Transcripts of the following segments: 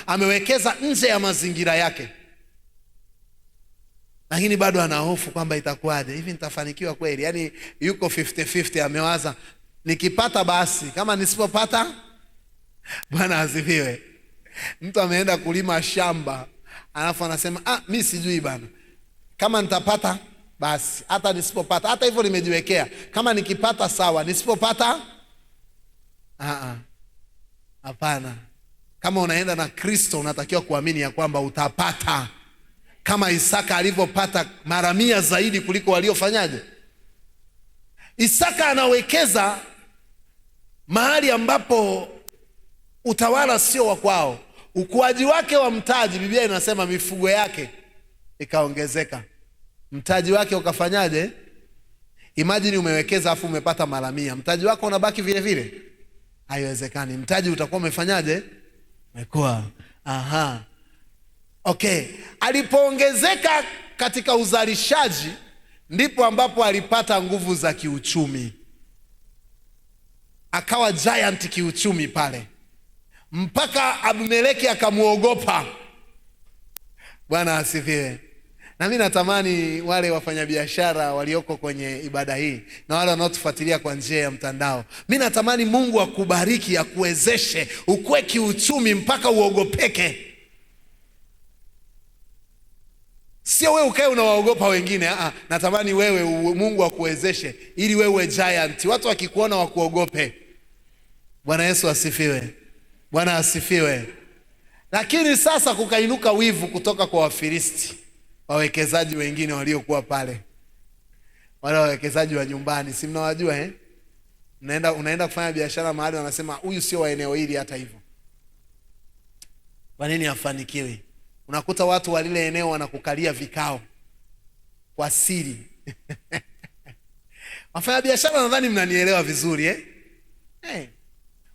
amewekeza nje ya mazingira yake, lakini bado ana hofu kwamba itakuwaje, hivi nitafanikiwa kweli? Yaani yuko 50-50, amewaza nikipata basi, kama nisipopata. Bwana asifiwe. Mtu ameenda kulima shamba, alafu anasema mimi sijui bana, kama nitapata basi, hata nisipopata, hata hivyo nimejiwekea, kama nikipata sawa, nisipopata hapana. Kama unaenda na Kristo, unatakiwa kuamini ya kwamba utapata, kama Isaka alivyopata mara 100 zaidi kuliko waliofanyaje. Isaka anawekeza mahali ambapo utawala sio wa kwao. Ukuaji wake wa mtaji, Biblia inasema mifugo yake ikaongezeka, mtaji wake ukafanyaje? Imagine umewekeza afu umepata mara 100, mtaji wako unabaki vile vile? Haiwezekani. Mtaji utakuwa umefanyaje? Umekuwa. Okay, alipoongezeka katika uzalishaji ndipo ambapo alipata nguvu za kiuchumi, akawa giant kiuchumi pale, mpaka Abimeleki akamuogopa. Bwana asifiwe. Na mimi natamani wale wafanyabiashara walioko kwenye ibada hii na wale wanaotufuatilia kwa njia ya mtandao, mimi natamani Mungu akubariki, akuwezeshe ukue kiuchumi mpaka uogopeke. Sio wewe ukae unawaogopa wengine. Natamani wewe Mungu akuwezeshe ili wewe giant, watu wakikuona wakuogope. Bwana Yesu asifiwe. Bwana asifiwe. Lakini sasa kukainuka wivu kutoka kwa Wafilisti, wawekezaji wengine waliokuwa pale, wale wawekezaji wa nyumbani, si mnawajua unaenda kufanya biashara mahali, wanasema huyu sio wa eneo hili. Hata hivyo, kwa nini afanikiwi? Unakuta watu wa lile eneo wanakukalia vikao kwa siri. Wafanya biashara, nadhani mnanielewa vizuri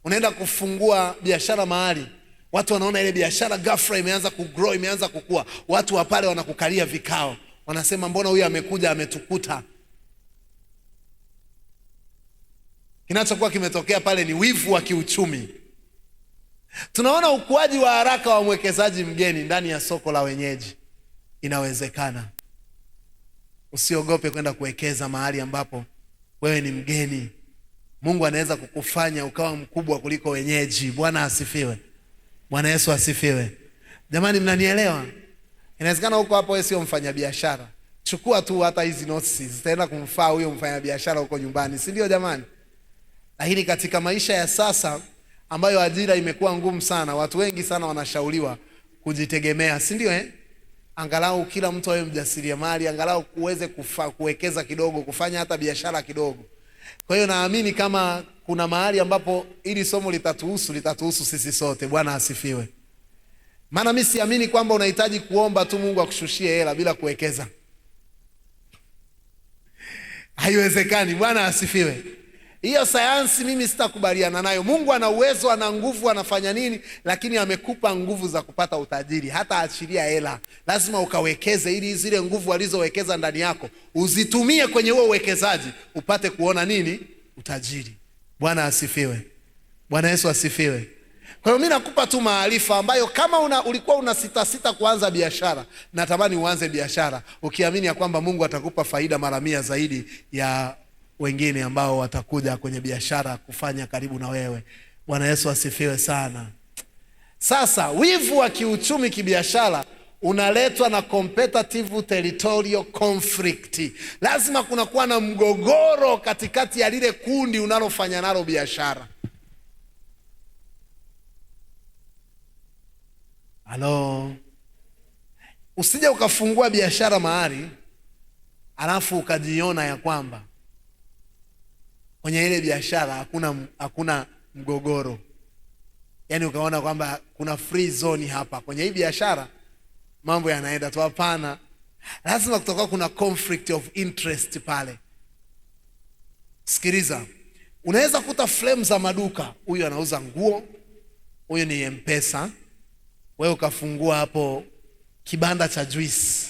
unaenda kufungua biashara mahali, watu wanaona ile biashara ghafla imeanza kugrow, imeanza kukua, watu wa pale wanakukalia vikao, wanasema mbona huyu amekuja ametukuta? Kinachokuwa kimetokea pale ni wivu wa kiuchumi. Tunaona ukuaji wa haraka wa mwekezaji mgeni ndani ya soko la wenyeji. Inawezekana. Usiogope kwenda kuwekeza mahali ambapo wewe ni mgeni. Mungu anaweza kukufanya ukawa mkubwa kuliko wenyeji. Bwana asifiwe. Bwana Yesu asifiwe. Jamani, mnanielewa? Inawezekana huko hapo wewe sio mfanyabiashara. Chukua tu hata hizi notes, zitaenda kumfaa huyo mfanyabiashara huko nyumbani, si ndio jamani? Lakini katika maisha ya sasa ambayo ajira imekuwa ngumu sana, watu wengi sana wanashauriwa kujitegemea, si ndio Angalau kila mtu awe mjasiriamali, angalau kuweze kuwekeza kidogo, kufanya hata biashara kidogo. Kwa hiyo naamini kama kuna mahali ambapo ili somo litatuhusu sisi sote. Bwana asifiwe. Maana mimi siamini kwamba unahitaji kuomba tu Mungu akushushie hela bila kuwekeza. Haiwezekani. Bwana asifiwe. Hiyo sayansi mimi sitakubaliana nayo. Mungu ana uwezo, ana nguvu, anafanya nini, lakini amekupa nguvu za kupata utajiri. Hata achilia hela, lazima ukawekeze ili zile nguvu alizowekeza ndani yako uzitumie kwenye huo uwekezaji upate kuona nini? Utajiri. Bwana asifiwe. Bwana Yesu asifiwe. Kwa hiyo mimi nakupa tu maarifa ambayo kama ulikuwa una sita kuanza biashara, natamani uanze biashara ukiamini ya kwamba Mungu atakupa faida mara 100 zaidi ya wengine ambao watakuja kwenye biashara kufanya karibu na wewe. Bwana Yesu asifiwe sana. Sasa wivu wa kiuchumi kibiashara unaletwa na competitive territorial conflict. Lazima kunakuwa na mgogoro katikati ya lile kundi unalofanya nalo biashara. Halo. Usije ukafungua biashara mahali alafu ukajiona ya kwamba kwenye ile biashara hakuna mgogoro. Yaani ukaona kwamba kuna free zone hapa. Kwenye hii biashara mambo yanaenda tu. Hapana. Lazima kutoka kuna conflict of interest pale. Sikiliza. Unaweza kuta frame za maduka. Huyu anauza nguo, huyu ni M-Pesa. Wewe ukafungua hapo kibanda cha juice.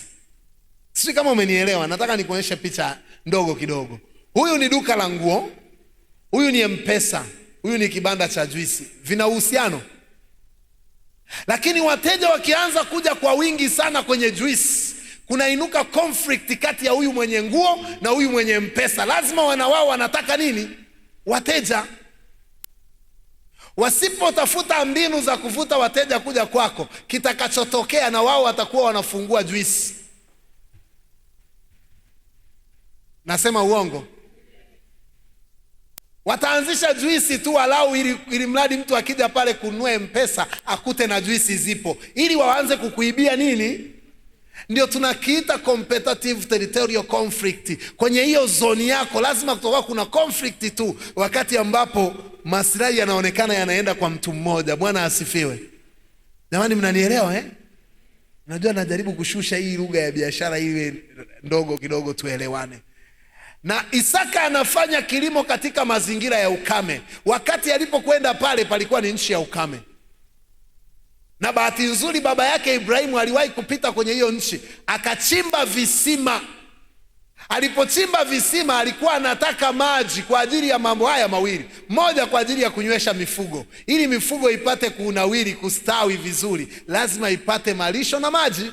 Sisi kama umenielewa, nataka nikuonyeshe picha ndogo kidogo. Huyu ni duka la nguo, huyu ni M-Pesa, huyu ni kibanda cha juice. Vina uhusiano? Lakini wateja wakianza kuja kwa wingi sana kwenye juisi, kunainuka conflict kati ya huyu mwenye nguo na huyu mwenye mpesa. Lazima wao wanataka nini? Wateja. Wasipotafuta mbinu za kuvuta wateja kuja kwako, kitakachotokea na wao watakuwa wanafungua juisi. Nasema uongo? Wataanzisha juisi tu walau ili mradi mtu akija pale kununua mpesa akute na juisi zipo, ili waanze kukuibia nini? Ndio tunakiita competitive territorial conflict. Kwenye hiyo zoni yako lazima kutoka kuna conflict tu, wakati ambapo maslahi yanaonekana yanaenda kwa mtu mmoja. Bwana asifiwe. Jamani, mnanielewa eh? Najua najaribu kushusha hii lugha ya biashara iwe ndogo kidogo tuelewane. Na Isaka anafanya kilimo katika mazingira ya ukame. Wakati alipokwenda pale palikuwa ni nchi ya ukame. Na bahati nzuri baba yake Ibrahimu aliwahi kupita kwenye hiyo nchi, akachimba visima. Alipochimba visima alikuwa anataka maji kwa ajili ya mambo haya mawili. Moja, kwa ajili ya kunywesha mifugo. Ili mifugo ipate kunawiri, kustawi vizuri, lazima ipate malisho na maji.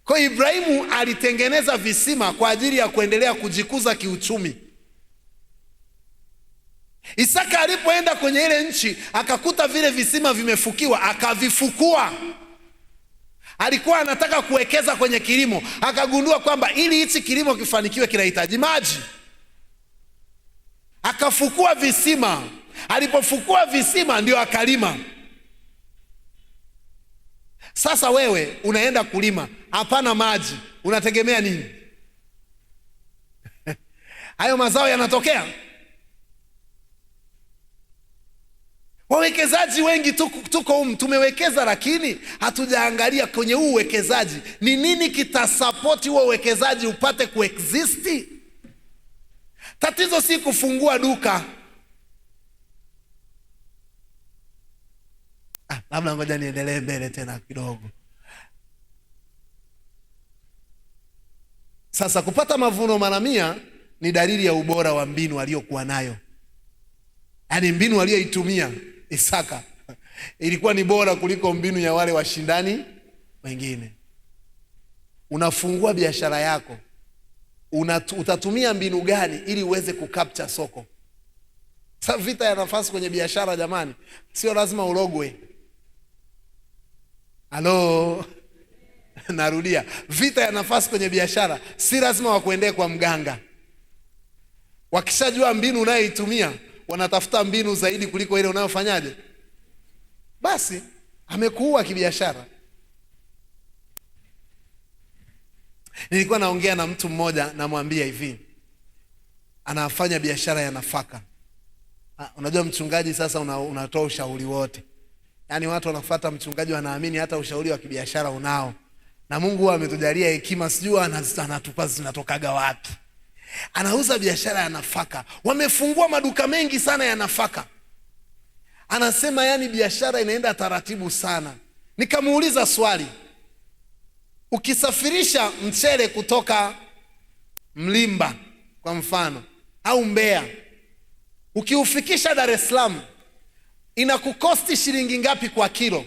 Kwa Ibrahimu alitengeneza visima kwa ajili ya kuendelea kujikuza kiuchumi. Isaka alipoenda kwenye ile nchi akakuta vile visima vimefukiwa, akavifukua. Alikuwa anataka kuwekeza kwenye kilimo, akagundua kwamba ili hichi kilimo kifanikiwe kinahitaji maji. Akafukua visima. Alipofukua visima ndio akalima. Sasa wewe unaenda kulima, hapana maji, unategemea nini? Hayo mazao yanatokea? Wawekezaji wengi tuko tumewekeza, lakini hatujaangalia kwenye huu uwekezaji ni nini kitasapoti huo uwekezaji upate kuexist. Tatizo si kufungua duka. Labda ngoja niendelee mbele tena kidogo. Sasa kupata mavuno mara 100 ni dalili ya ubora wa mbinu aliyokuwa nayo. Yaani mbinu aliyoitumia Isaka ilikuwa ni bora kuliko mbinu ya wale washindani wengine. Unafungua biashara yako, utatumia mbinu gani ili uweze kukapcha soko? Sasa vita ya nafasi kwenye biashara jamani, sio lazima ulogwe. Halo. Narudia, vita ya nafasi kwenye biashara si lazima wakuendee kwa mganga. Wakishajua mbinu unayoitumia, wanatafuta mbinu zaidi kuliko ile unayofanyaje, basi amekuua kibiashara. Nilikuwa naongea na mtu mmoja, namwambia hivi, anafanya biashara ya nafaka. Unajua mchungaji sasa unatoa ushauri wote. Yaani watu wanafuata mchungaji, wanaamini hata ushauri wa kibiashara unao. Na Mungu ametujalia hekima, sijui anatupa zinatokaga wapi. Anauza biashara ya nafaka. Wamefungua maduka mengi sana ya nafaka. Anasema yani biashara inaenda taratibu sana. Nikamuuliza swali, ukisafirisha mchele kutoka Mlimba kwa mfano au Mbeya, ukiufikisha Dar es Salaam, inakukosti shilingi ngapi kwa kilo?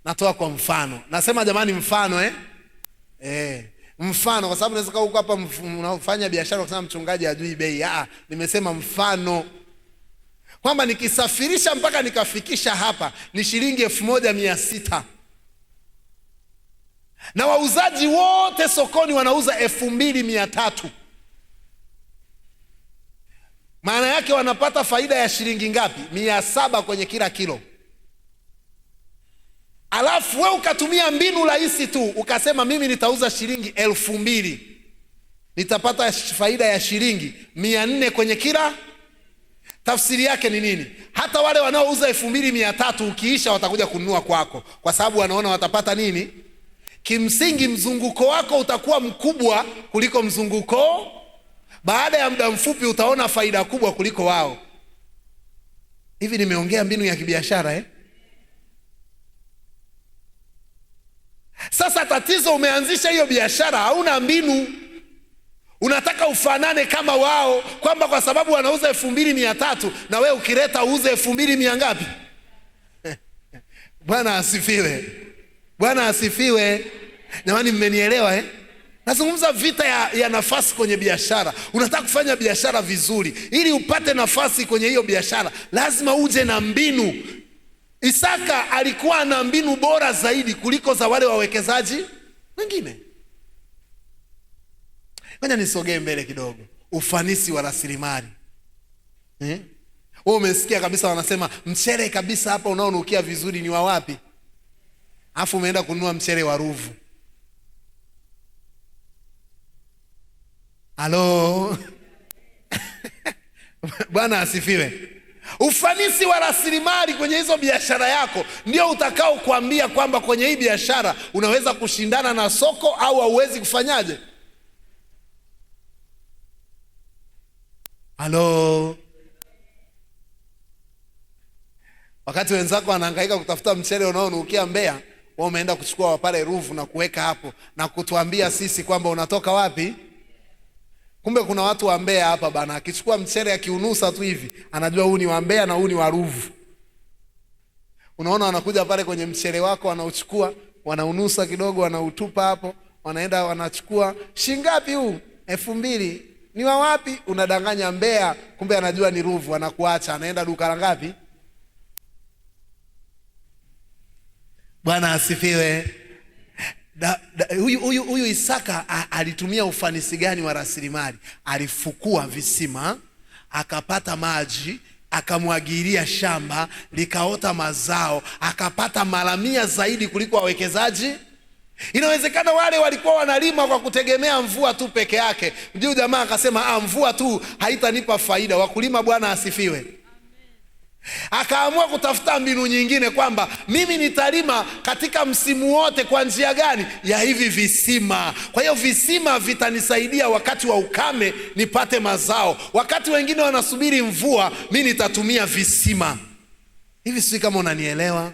Natoa kwa mfano. Nasema jamani mfano mfano, kwa sababu naweza kuwa huko hapa unafanya biashara kwa mchungaji hajui bei. Nimesema mfano kwamba nikisafirisha mpaka nikafikisha hapa ni shilingi 1600. Na wauzaji wote sokoni wanauza 2300. Maana yake wanapata faida ya shilingi ngapi? 700 kwenye kila kilo. Alafu wewe ukatumia mbinu rahisi tu, ukasema mimi nitauza shilingi 2000, nitapata faida ya shilingi 400 kwenye kila. Tafsiri yake ni nini? Hata wale wanaouza 2300 ukiisha watakuja kununua kwako, kwa sababu wanaona watapata nini? Kimsingi mzunguko wako utakuwa mkubwa kuliko mzunguko. Baada ya muda mfupi utaona faida kubwa kuliko wao. Hivi nimeongea mbinu ya kibiashara Sasa tatizo, umeanzisha hiyo biashara, hauna mbinu. Unataka ufanane kama wao, kwamba kwa sababu wanauza 2300 na wewe ukileta uuze 2000 ngapi? Bwana asifiwe. Bwana asifiwe. Jamani, mmenielewa eh? Nazungumza vita ya nafasi kwenye biashara. Unataka kufanya biashara vizuri, ili upate nafasi kwenye hiyo biashara lazima uje na mbinu. Isaka alikuwa na mbinu bora zaidi kuliko za wale wawekezaji wengine. Ngoja nisogee mbele kidogo. Ufanisi wa rasilimali. Wewe umesikia kabisa wanasema mchele kabisa hapa unaonukia vizuri ni wa wapi? Alafu umeenda kununua mchele wa Ruvu. Halo. Bwana asifiwe. Ufanisi wa rasilimali kwenye hizo biashara yako ndio utakao kuambia kwamba kwenye hii biashara unaweza kushindana na soko au hauwezi kufanyaje. Halo. Wakati wenzako wanahangaika kutafuta mchele unaonukia Mbeya, wewe umeenda kuchukua wa pale Ruvu na kuweka hapo na kutuambia sisi kwamba unatoka wapi? Kumbe kuna watu wa Mbeya hapa bana, akichukua mchele akiunusa tu hivi anajua huu ni wa Mbeya na huu ni wa Ruvu. Unaona, wanakuja pale kwenye mchele wako, wanauchukua, wanaunusa kidogo, wanautupa hapo, wanaenda wanachukua, shingapi huu? 2000. Ni wa wapi? Unadanganya Mbeya, kumbe anajua ni Ruvu, anakuacha, anaenda duka la ngapi? Bwana asifiwe. Huyu Isaka alitumia ufanisi gani wa rasilimali? Alifukua visima, akapata maji, akamwagilia shamba, likaota mazao, akapata mara 100 zaidi kuliko wawekezaji. Inawezekana wale walikuwa wanalima kwa kutegemea mvua tu peke yake. Ndio jamaa akasema mvua tu haitanipa faida. Wakulima, Bwana asifiwe. Akaamua kutafuta mbinu nyingine kwamba mimi nitalima katika msimu wote. Kwa njia gani? Ya hivi visima. Kwa hiyo visima vitanisaidia wakati wa ukame nipate mazao. Wakati wengine wanasubiri mvua, mimi nitatumia visima. Hivi sisi kama unanielewa?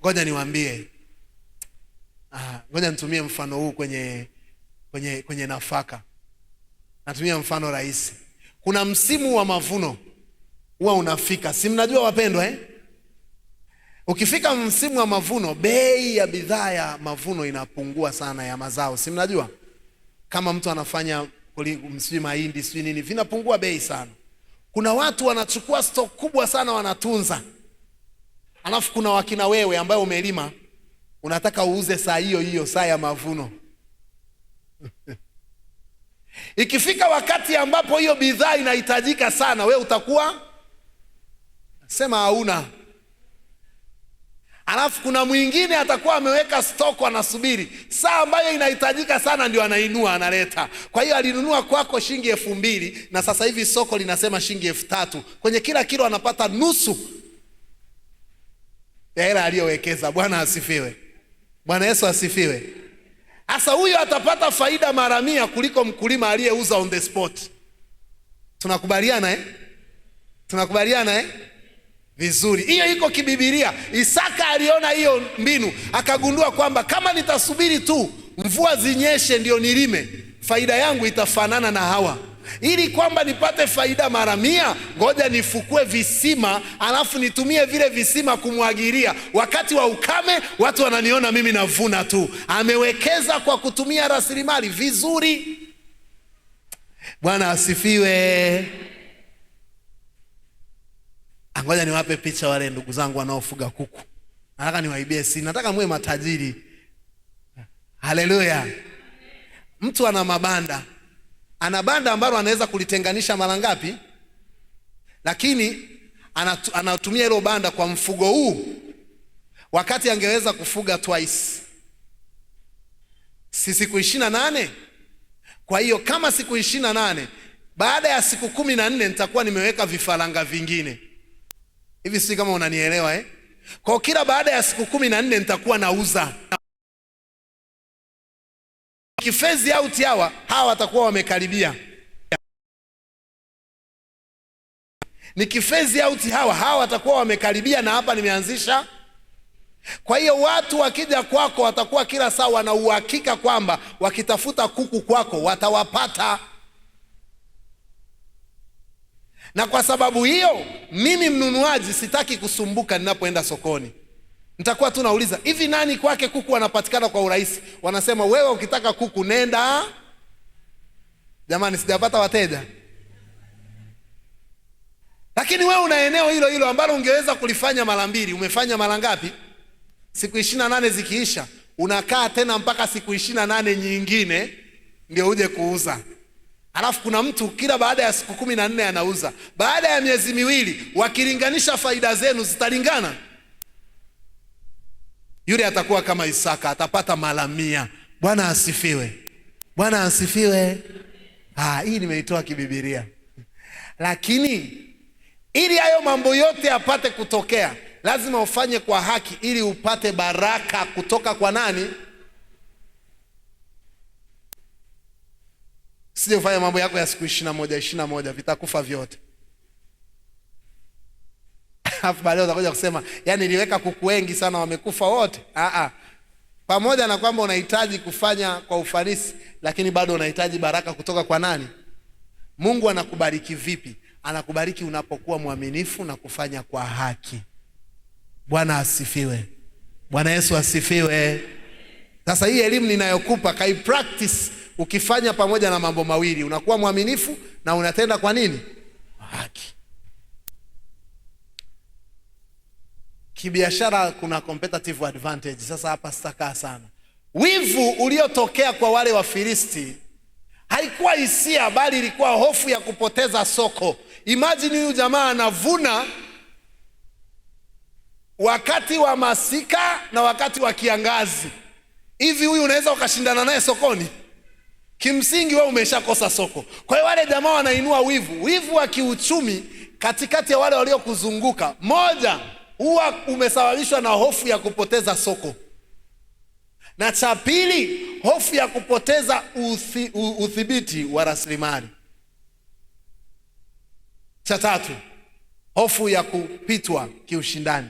Ngoja niwaambie. Ngoja nitumie mfano huu kwenye nafaka. Natumia mfano rahisi. Kuna msimu wa mavuno huwa unafika. Si mnajua wapendwa eh? Ukifika msimu wa mavuno, bei ya bidhaa ya mavuno inapungua sana, ya mazao. Si mnajua? Kama mtu anafanya msijui mahindi sijui nini, vinapungua bei sana. Kuna watu wanachukua stock kubwa sana wanatunza. Alafu kuna wakina wewe ambaye umelima, unataka uuze saa hiyo hiyo, saa ya mavuno. Ikifika wakati ambapo hiyo bidhaa inahitajika sana, wewe utakuwa sema hauna. Alafu kuna mwingine atakuwa ameweka stock, anasubiri saa ambayo inahitajika sana ndio anainua analeta. Kwa hiyo alinunua kwako shilingi 2000 na sasa hivi soko linasema shilingi 3000. Kwenye kila kilo anapata nusu ya hela aliyowekeza. Bwana asifiwe. Bwana Yesu asifiwe. Sasa huyo atapata faida mara 100 kuliko mkulima aliyeuza on the spot. Tunakubaliana eh? Tunakubaliana eh? Vizuri. Hiyo iko kibibilia. Isaka aliona hiyo mbinu, akagundua kwamba kama nitasubiri tu mvua zinyeshe ndio nilime, faida yangu itafanana na hawa. Ili kwamba nipate faida mara 100, ngoja nifukue visima, alafu nitumie vile visima kumwagilia. Wakati wa ukame watu wananiona mimi navuna tu. Amewekeza kwa kutumia rasilimali vizuri. Bwana asifiwe. Ngoja niwape picha wale ndugu zangu wanaofuga kuku. Nataka niwaibie siri. Nataka muwe matajiri. Haleluya. Mtu ana mabanda. Ana banda ambalo anaweza kulitenganisha mara ngapi? Lakini anatumia hilo banda kwa mfugo huu, wakati angeweza kufuga twice. Si siku 28. Kwa hiyo kama siku 28, baada ya siku 14 nitakuwa nimeweka vifaranga vingine. Hivi si kama unanielewa eh? Kwa kila baada ya siku 14 nitakuwa nauza. Kifezi out hawa watakuwa wamekaribia. Nikifezi out hawa watakuwa wamekaribia, na hapa nimeanzisha. Kwa hiyo watu wakija kwako watakuwa kila saa wana uhakika kwamba wakitafuta kuku kwako watawapata. Na kwa sababu hiyo mimi mnunuaji sitaki kusumbuka ninapoenda sokoni. Nitakuwa tu nauliza, hivi nani kwake kuku wanapatikana kwa urahisi? Wanasema wewe ukitaka kuku nenda. Jamani, sijapata wateja. Lakini wewe una eneo hilo hilo ambalo ungeweza kulifanya mara mbili, umefanya mara ngapi? Siku 28 zikiisha, unakaa tena mpaka siku 28 nyingine ndio uje kuuza. Alafu kuna mtu kila baada ya siku 14 anauza. Baada ya miezi miwili, wakilinganisha faida zenu zitalingana? Yule atakuwa kama Isaka, atapata mara 100. Bwana asifiwe. Bwana asifiwe. Hii nimeitoa kibibilia. Lakini ili hayo mambo yote yapate kutokea, lazima ufanye kwa haki ili upate baraka kutoka kwa nani? Sije ufanye mambo yako ya siku 21 vitakufa vyote. Alafu baadaye utakuja kusema, yani niliweka kuku wengi sana wamekufa wote. Pamoja na kwamba unahitaji kufanya kwa ufanisi, lakini bado unahitaji baraka kutoka kwa nani? Mungu anakubariki vipi? Anakubariki unapokuwa mwaminifu na kufanya kwa haki. Bwana asifiwe. Bwana Yesu asifiwe. Sasa hii elimu ninayokupa kai practice ukifanya pamoja na mambo mawili, unakuwa mwaminifu na unatenda kwa nini? Haki. Kibiashara kuna competitive advantage. Sasa hapa sitakaa sana. Wivu uliotokea kwa wale Wafilisti haikuwa hisia, bali ilikuwa hofu ya kupoteza soko. Imagine huyu jamaa anavuna wakati wa masika na wakati wa kiangazi. Hivi huyu unaweza ukashindana naye sokoni? Kimsingi wewe umeshakosa soko. Kwa hiyo wale jamaa wanainua wivu wa kiuchumi katikati ya wale waliokuzunguka. Moja, huwa umesababishwa na hofu ya kupoteza soko. Na cha pili, hofu ya kupoteza udhibiti wa rasilimali. Cha tatu, hofu ya kupitwa kiushindani.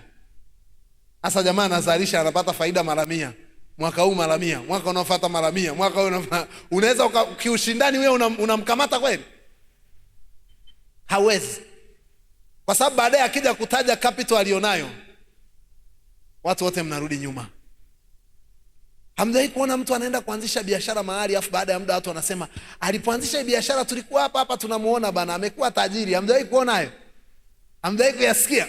Sasa jamaa anazalisha, anapata faida mara 100. Mwaka huu mara 100, mwaka unaofuata mara 100, mwaka huu unaweza kiushindani wewe unamkamata kweli? Hawezi. Kwa sababu baadaye akija kutaja capital alionayo, watu wote mnarudi nyuma. Hamjawahi kuona mtu anaenda kuanzisha biashara mahali, afu baada ya muda watu wanasema, alipoanzisha biashara tulikuwa hapa tunamuona bana, amekuwa tajiri. Hamjawahi kuona hayo? Hamjawahi kuyasikia?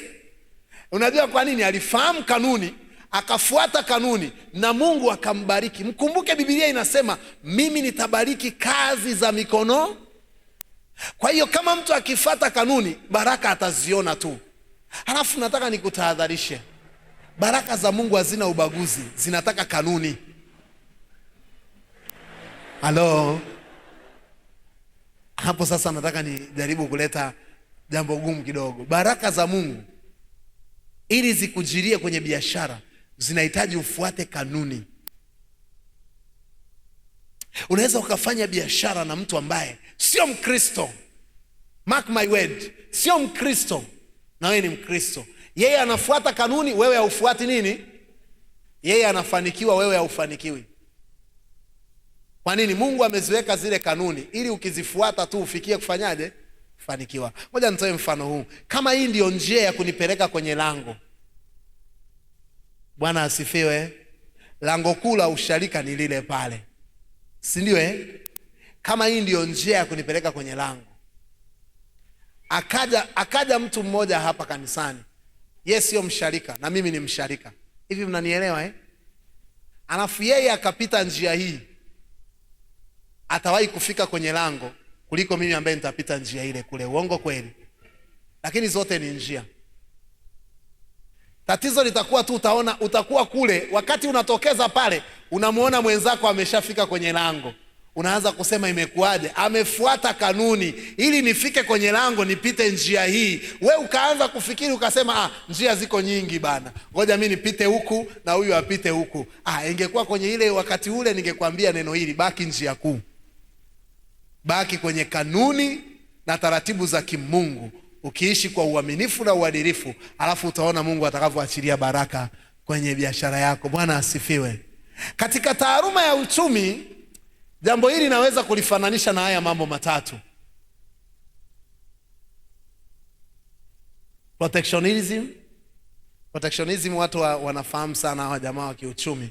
Unajua kwa nini? Alifahamu kanuni, akafuata kanuni na Mungu akambariki. Mkumbuke Biblia inasema, mimi nitabariki kazi za mikono. Kwa hiyo kama mtu akifuata kanuni, baraka ataziona tu. Halafu nataka nikutahadharishe, baraka za Mungu hazina ubaguzi, zinataka kanuni. Halo. Hapo sasa nataka nijaribu kuleta jambo gumu kidogo. Baraka za Mungu ili zikujirie kwenye biashara zinahitaji ufuate kanuni. Unaweza ukafanya biashara na mtu ambaye sio Mkristo. Mark my word, sio Mkristo na wewe ni Mkristo. Yeye anafuata kanuni, wewe haufuati nini? Yeye anafanikiwa, wewe haufanikiwi. Kwa nini? Mungu ameziweka zile kanuni ili ukizifuata tu ufikie kufanyaje? Kufanikiwa. Ngoja nitoe mfano huu. Kama hii ndio njia ya kunipeleka kwenye lango. Bwana asifiwe. Lango kuu la usharika ni lile pale, si ndio? Kama hii ndio njia ya kunipeleka kwenye lango, akaja mtu mmoja hapa kanisani, yeye sio msharika na mimi ni msharika. Hivi mnanielewa? Alafu yeye akapita njia hii, atawahi kufika kwenye lango kuliko mimi ambaye nitapita njia ile kule. Uongo kweli? Lakini zote ni njia. Tatizo litakuwa tu utakuwa kule, wakati unatokeza pale unamuona mwenzako ameshafika kwenye lango, unaanza kusema imekuwaje? Amefuata kanuni, ili nifike kwenye lango nipite njia hii. We ukaanza kufikiri ukasema, njia ziko nyingi bana, ngoja mimi nipite huku na huyu apite huku. Ingekuwa kwenye ile wakati ule ningekwambia neno hili, baki njia kuu, baki kwenye kanuni na taratibu za kimungu, ukiishi kwa uaminifu na uadilifu, alafu utaona Mungu atakavyoachilia baraka kwenye biashara yako. Bwana asifiwe. Katika taaluma ya uchumi, jambo hili naweza kulifananisha na haya mambo matatu: protectionism, Protectionism watu wanafahamu sana hawa jamaa wa kiuchumi,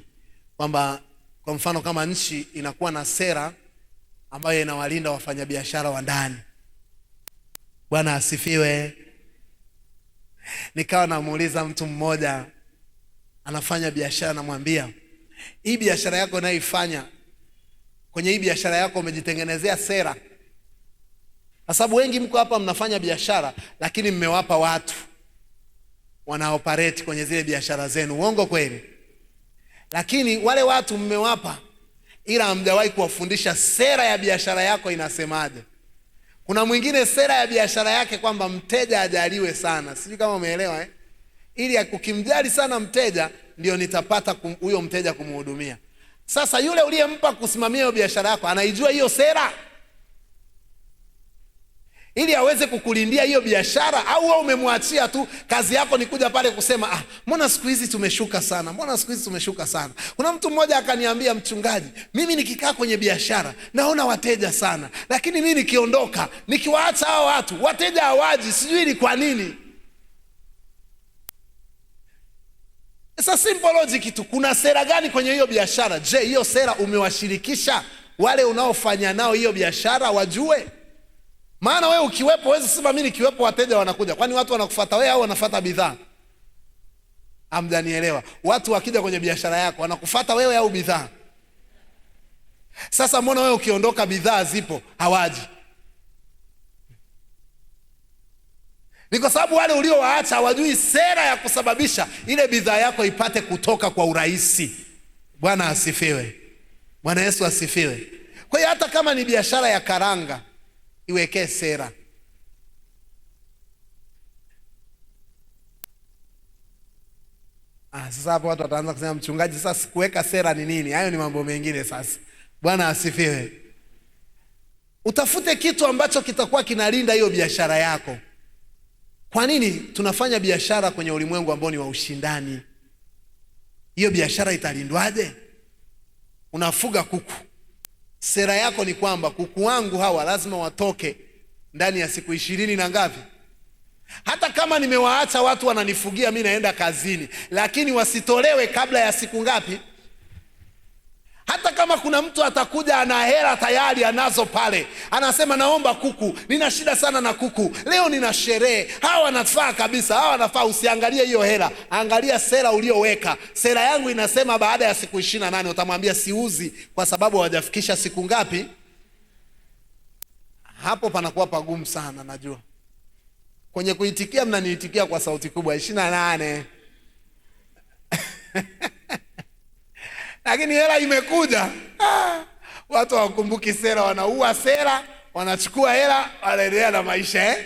kwamba kwa mfano kama nchi inakuwa na sera ambayo inawalinda wafanyabiashara wa ndani. Bwana asifiwe. Nikawa namuuliza mtu mmoja anafanya biashara, namwambia, hii biashara yako unayoifanya, kwenye hii biashara yako umejitengenezea sera? Kwa sababu wengi mko hapa mnafanya biashara, lakini mmewapa watu wanaoperate kwenye zile biashara zenu. Uongo kweli? Lakini wale watu mmewapa, ila hamjawahi kuwafundisha sera ya biashara yako inasemaje. Kuna mwingine sera ya biashara yake kwamba mteja ajaliwe sana. Sijui kama umeelewa Ili ukimjali sana mteja ndio nitapata huyo mteja kumhudumia. Sasa yule uliyempa kusimamia hiyo biashara yako anaijua hiyo sera ili aweze kukulindia hiyo biashara, au wewe umemwachia tu kazi yako ni kuja pale kusema mbona siku hizi tumeshuka sana, mbona siku hizi tumeshuka sana. Kuna mtu mmoja akaniambia, mchungaji, mimi nikikaa kwenye biashara naona wateja sana, lakini mimi nikiondoka, nikiwaacha hao watu wateja hawaji, sijui ni kwa nini. It's a simple logic tu. Kuna sera gani kwenye hiyo biashara? Je, hiyo sera umewashirikisha wale unaofanya nao hiyo biashara wajue? Maana wewe ukiwepo, wewe sema mimi nikiwepo wateja wanakuja. Kwani watu wanakufuata wewe au wanafuata bidhaa? Hamjanielewa. Watu wakija kwenye biashara yako wanakufuata wewe au bidhaa? Sasa mbona wewe ukiondoka bidhaa zipo hawaji? Ni kwa sababu wale uliowaacha hawajui sera ya kusababisha ile bidhaa yako ipate kutoka kwa urahisi. Bwana asifiwe. Bwana Yesu asifiwe. Kwa hiyo hata kama ni biashara ya karanga, iwekee sera. Sasa hapo watu wataanza kusema, mchungaji, sasa kuweka sera ni nini? Hayo ni mambo mengine sasa. Bwana asifiwe. Utafute kitu ambacho kitakuwa kinalinda hiyo biashara yako. Kwa nini tunafanya biashara kwenye ulimwengu ambao ni wa ushindani? Hiyo biashara italindwaje? Unafuga kuku. Sera yako ni kwamba kuku wangu hawa lazima watoke ndani ya siku 20 na ngapi? Hata kama nimewaacha watu wananifugia, mimi naenda kazini, lakini wasitolewe kabla ya siku ngapi? Hata kama kuna mtu atakuja ana hela tayari anazo pale, anasema naomba kuku, nina shida sana na kuku, leo nina sherehe, hawa wanafaa kabisa, hawa wanafaa. Usiangalie hiyo hela, angalia sera ulioweka. Sera yangu inasema baada ya siku 28. Utamwambia siuzi kwa sababu hawajafikisha siku ngapi? Hapo panakuwa pagumu sana. Najua kwenye kuitikia mnaniitikia kwa sauti kubwa 28 lakini hela imekuja, watu hawakumbuki sera, wanaua sera, wanachukua hela, wanaendelea na maisha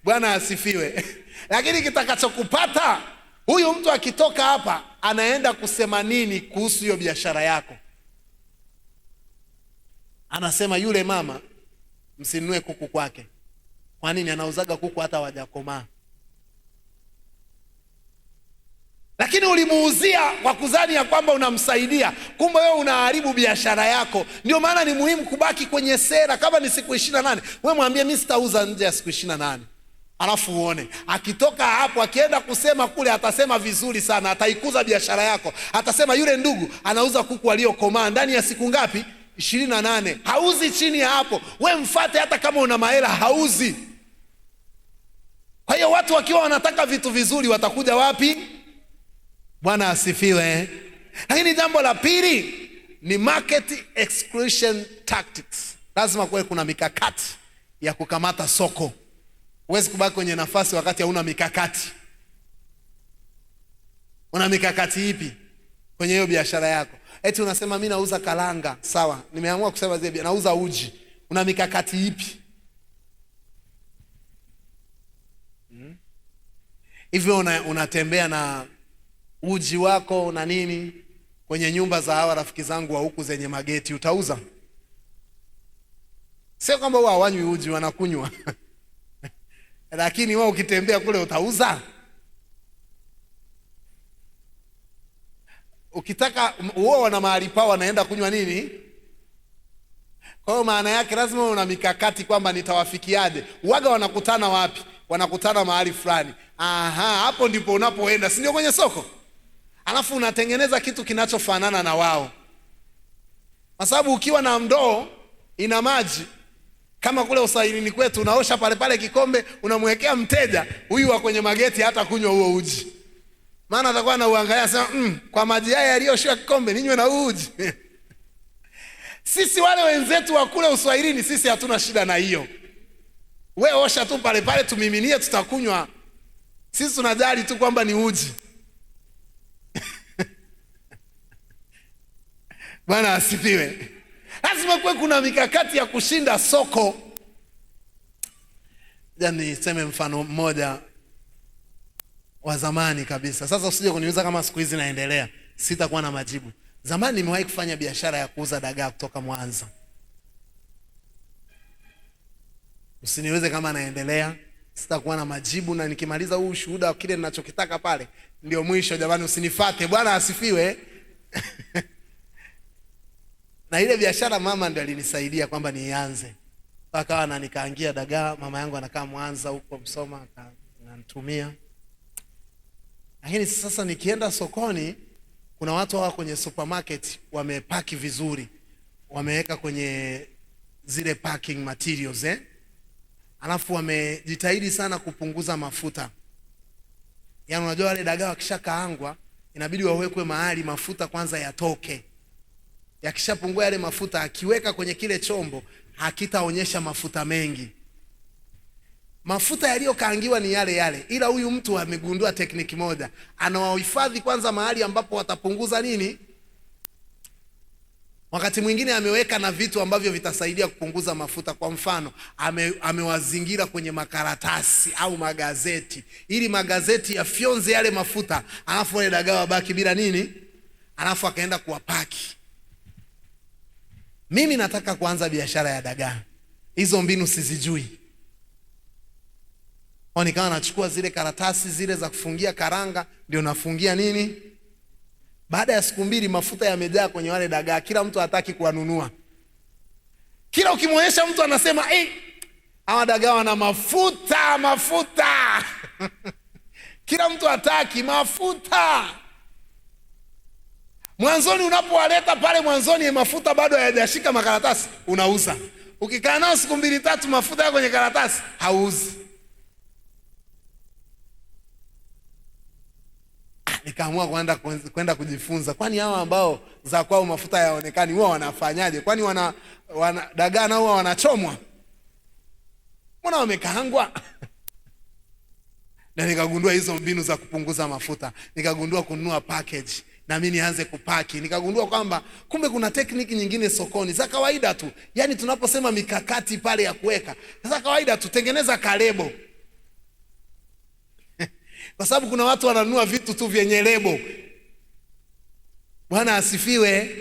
Bwana asifiwe. Lakini kitakachokupata, huyu mtu akitoka hapa anaenda kusema nini kuhusu hiyo biashara yako? Anasema yule mama msinunue kuku kwake. Kwa nini? Anauzaga kuku hata hawajakomaa. Lakini ulimuuzia kwa kuzani ya kwamba unamsaidia, kumbe wewe unaharibu biashara yako. Ndio maana ni muhimu kubaki kwenye sera. Kama ni siku 28, wewe mwambie mimi sitauza nje ya siku 28. Alafu uone akitoka hapo, akienda kusema kule, atasema vizuri sana, ataikuza biashara yako. Atasema yule ndugu anauza kuku waliokomaa ndani ya siku ngapi? 28. Hauzi chini ya hapo. Wewe mfuate, hata kama una mahela hauzi. Kwa hiyo watu wakiwa wanataka vitu vizuri watakuja wapi? Bwana asifiwe. Lakini jambo la pili ni market exclusion tactics. Lazima kuwe kuna mikakati ya kukamata soko. Huwezi kubaki kwenye nafasi wakati hauna mikakati. Una mikakati ipi kwenye hiyo biashara yako? Eti unasema mimi nauza karanga, sawa, nimeamua kusema zile nauza uji. Una mikakati ipi? Hivyo unatembea na uji wako na nini kwenye nyumba za hawa rafiki zangu wa huku zenye mageti, utauza? Sio kwamba wao hawanywi uji, wanakunywa lakini wao ukitembea kule utauza? Ukitaka wao wana mahali pao wanaenda kunywa nini? Kwa hiyo maana yake lazima una mikakati kwamba nitawafikiaje. Waga wanakutana wapi? Wanakutana mahali fulani. Aha, hapo ndipo unapoenda, si ndio? Kwenye soko, alafu unatengeneza kitu kinachofanana na wao, kwa sababu ukiwa na ndoo ina maji kama kule uswahilini kwetu, unaosha pale pale kikombe, unamwekea mteja. Huyu wa kwenye mageti hata kunywa huo uji, maana atakuwa na uangalia sema, kwa maji haya yaliyoshia kikombe ninywe na uji. Sisi wale wenzetu wa kule uswahilini, sisi hatuna shida na hiyo. We osha tu pale pale, tumiminie, tutakunywa. Sisi tunajali tu kwamba ni uji. Bwana asifiwe. Lazima kuwe kuna mikakati ya kushinda soko. Yaani niseme mfano mmoja wa zamani kabisa. Sasa usije kuniuliza kama siku hizi naendelea, sitakuwa na majibu. Zamani nimewahi kufanya biashara ya kuuza dagaa kutoka Mwanza. Usiniulize kama naendelea, sitakuwa na majibu, na nikimaliza huu ushuhuda wa kile ninachokitaka pale ndio mwisho. Jamani, usinifate. Bwana asifiwe. Na ile biashara mama ndio alinisaidia kwamba nianze. Akawa na nikaangia dagaa, mama yangu anakaa Mwanza huko Msoma, akanitumia. Lakini sasa nikienda sokoni, kuna watu hawa kwenye supermarket wamepaki vizuri, wameweka kwenye zile packing materials alafu wamejitahidi sana kupunguza mafuta. Yaani unajua wale dagaa wakishakaangwa inabidi wawekwe mahali mafuta kwanza yatoke. Yakishapungua yale mafuta, akiweka kwenye kile chombo hakitaonyesha mafuta mengi. Mafuta yaliyokaangiwa ni yale yale, ila huyu mtu amegundua tekniki moja, anawahifadhi kwanza mahali ambapo watapunguza nini. Wakati mwingine ameweka na vitu ambavyo vitasaidia kupunguza mafuta. Kwa mfano, amewazingira kwenye makaratasi au magazeti, ili magazeti yafyonze yale mafuta, alafu wale dagaa wabaki bila nini, alafu akaenda kuwapaki. Mimi nataka kuanza biashara ya dagaa. Hizo mbinu sizijui. Nikawa nachukua zile karatasi zile za kufungia karanga, ndio nafungia nini. Baada ya siku mbili mafuta yamejaa kwenye wale dagaa, kila mtu hataki kuwanunua. Kila ukimwonyesha mtu anasema, hawa dagaa wana mafuta. Kila mtu hataki mafuta. Mwanzoni unapowaleta pale mwanzoni mafuta bado hayajashika makaratasi, unauza. Ukikaa nao siku 2-3 mafuta yako kwenye karatasi, hauzi. Nikaamua kwenda kujifunza, kwani hawa ambao za kwao mafuta yaonekani huwa wanafanyaje? Kwani wana dagaa na huwa wanachomwa? Mbona wamekaangwa? Na nikagundua hizo mbinu za kupunguza mafuta. Nikagundua kununua package na mimi nianze kupaki. Nikagundua kwamba kumbe kuna tekniki nyingine sokoni za kawaida tu. Yaani tunaposema mikakati pale ya kuweka, sasa kawaida tu, tengeneza kalebo. Kwa sababu kuna watu wananunua vitu tu vyenye lebo. Bwana asifiwe.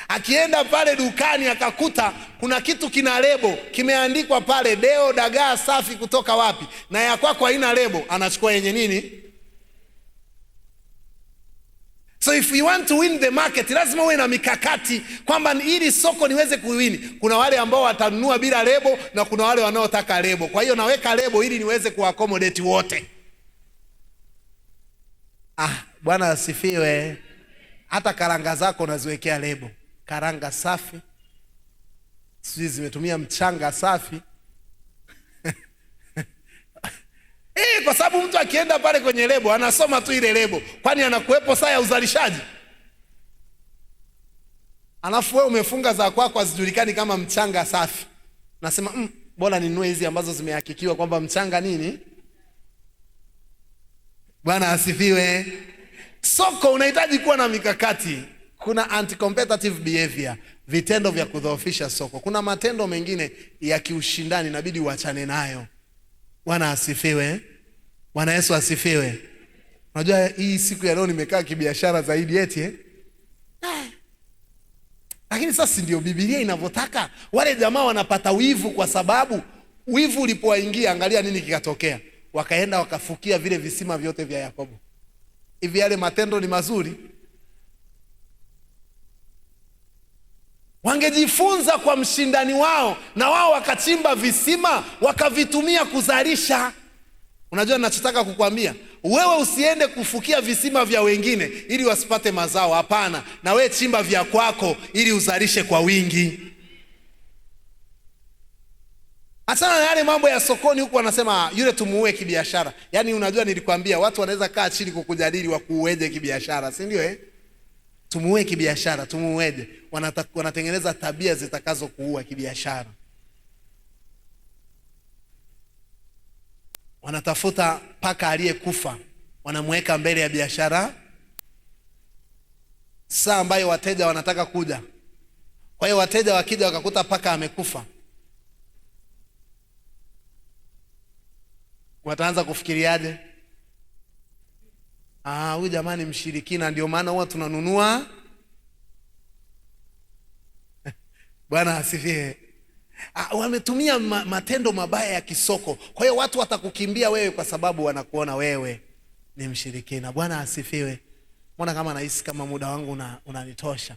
Akienda pale dukani akakuta kuna kitu kina lebo, kimeandikwa pale Deo dagaa safi kutoka wapi, na ya kwako haina lebo, anachukua yenye nini. So if you want to win the market, lazima uwe na mikakati kwamba ili soko niweze kuwini. Kuna wale ambao watanunua bila lebo na kuna wale wanaotaka lebo. Kwa hiyo naweka lebo ili niweze kuaccommodate wote. Bwana asifiwe. Hata karanga zako unaziwekea lebo. Karanga safi, sisi zimetumia mchanga safi. Kwa sababu mtu akienda pale kwenye lebo anasoma tu ile lebo, kwani anakuwepo saa ya uzalishaji. Alafu wewe umefunga za kwako hazijulikani kama mchanga safi. Nasema bora ninunue hizi ambazo zimehakikiwa kwamba mchanga nini. Bwana asifiwe. Soko unahitaji kuwa na mikakati. Kuna anti-competitive behavior, vitendo vya kudhoofisha soko. Kuna matendo mengine ya kiushindani inabidi uachane nayo. Bwana asifiwe. Bwana Yesu asifiwe. Unajua hii siku ya leo nimekaa kibiashara zaidi eti lakini sasa ndio Biblia inavyotaka. Wale jamaa wanapata wivu, kwa sababu wivu ulipowaingia, angalia nini kikatokea. Wakaenda wakafukia vile visima vyote vya Yakobo. Hivi yale matendo ni mazuri? Wangejifunza kwa mshindani wao, na wao wakachimba visima wakavitumia kuzalisha. Unajua ninachotaka kukwambia? Wewe usiende kufukia visima vya wengine ili wasipate mazao, hapana. Na wewe chimba vya kwako ili uzalishe kwa wingi. Achana na yale mambo ya sokoni huku wanasema yule tumuue kibiashara. Yaani unajua nilikwambia watu wanaweza kaa chini kukujadili wakuueje kibiashara, si ndio Tumuue kibiashara, tumuueje? Wanatengeneza tabia zitakazo kuua kibiashara. Wanatafuta paka aliyekufa, wanamweka mbele ya biashara saa ambayo wateja wanataka kuja. Kwa hiyo wateja wakija wakakuta paka amekufa, wataanza kufikiriaje? Huyu jamani mshirikina, ndio maana huwa tunanunua. Bwana asifiwe. Wametumia matendo mabaya ya kisoko. Kwa hiyo watu watakukimbia wewe kwa sababu wanakuona wewe ni mshirikina. Bwana asifiwe. Mbona kama nahisi kama muda wangu unanitosha.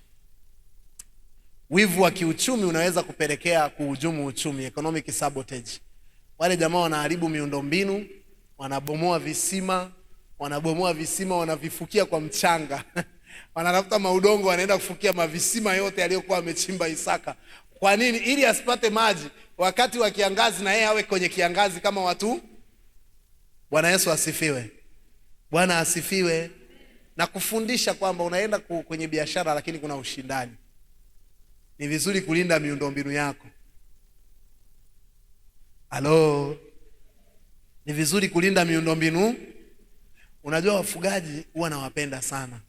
Wivu wa kiuchumi unaweza kupelekea kuhujumu uchumi, economic sabotage. Wale jamaa wanaharibu miundombinu, wanabomoa visima, wanavifukia kwa mchanga. Wanatafuta maudongo, wanaenda kufukia mavisima yote aliyokuwa amechimba Isaka. Kwa nini? Ili asipate maji wakati wa kiangazi na yeye awe kwenye kiangazi kama watu. Bwana Yesu asifiwe. Bwana asifiwe. Na kufundisha kwamba unaenda kwenye biashara lakini kuna ushindani. Ni vizuri kulinda miundombinu yako. Halo. Ni vizuri kulinda miundombinu. Unajua wafugaji huwa nawapenda sana.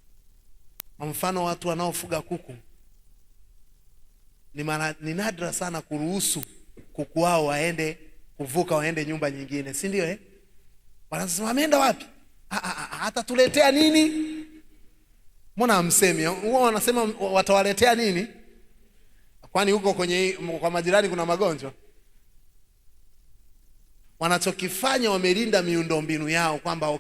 Kwa mfano watu wanaofuga kuku, ni nadra sana kuruhusu kuku wao waende kuvuka waende nyumba nyingine, si ndio Wanasema ameenda wapi? Atatuletea nini? Mbona hamsemi? Huwa wanasema watawaletea nini? Kwani huko kwa majirani kuna magonjwa? Wanachokifanya wamelinda miundombinu yao kwamba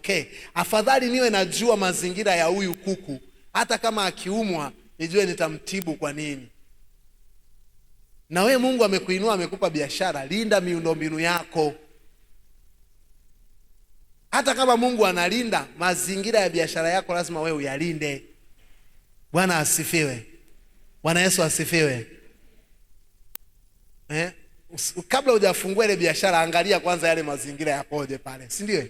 afadhali niwe najua mazingira ya huyu kuku, hata kama akiumwa nijue nitamtibu kwa nini. Na we Mungu amekuinua, amekupa biashara, linda miundombinu yako. Hata kama Mungu analinda mazingira ya biashara yako, lazima wewe uyalinde. Bwana asifiwe. Bwana Yesu asifiwe. Kabla hujafungua ile biashara, angalia kwanza yale mazingira yapoje pale, si ndio?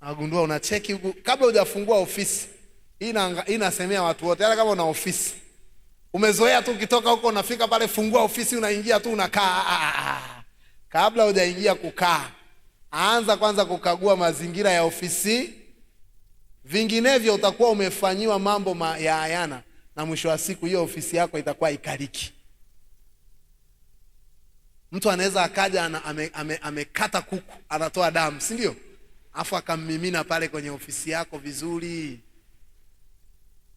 Agundua unacheki huko kabla hujafungua ofisi. Hii inasemea watu wote, hata kama una ofisi. Umezoea tu ukitoka huko unafika pale, fungua ofisi, unaingia tu unakaa. Kabla hujaingia kukaa, anza kwanza kukagua mazingira ya ofisi. Vinginevyo utakuwa umefanyiwa mambo ya hayana, na mwisho wa siku hiyo ofisi yako itakuwa ikaliki. Mtu anaweza akaja amekata kuku, anatoa damu, si ndio? Afu akammimina pale kwenye ofisi yako vizuri.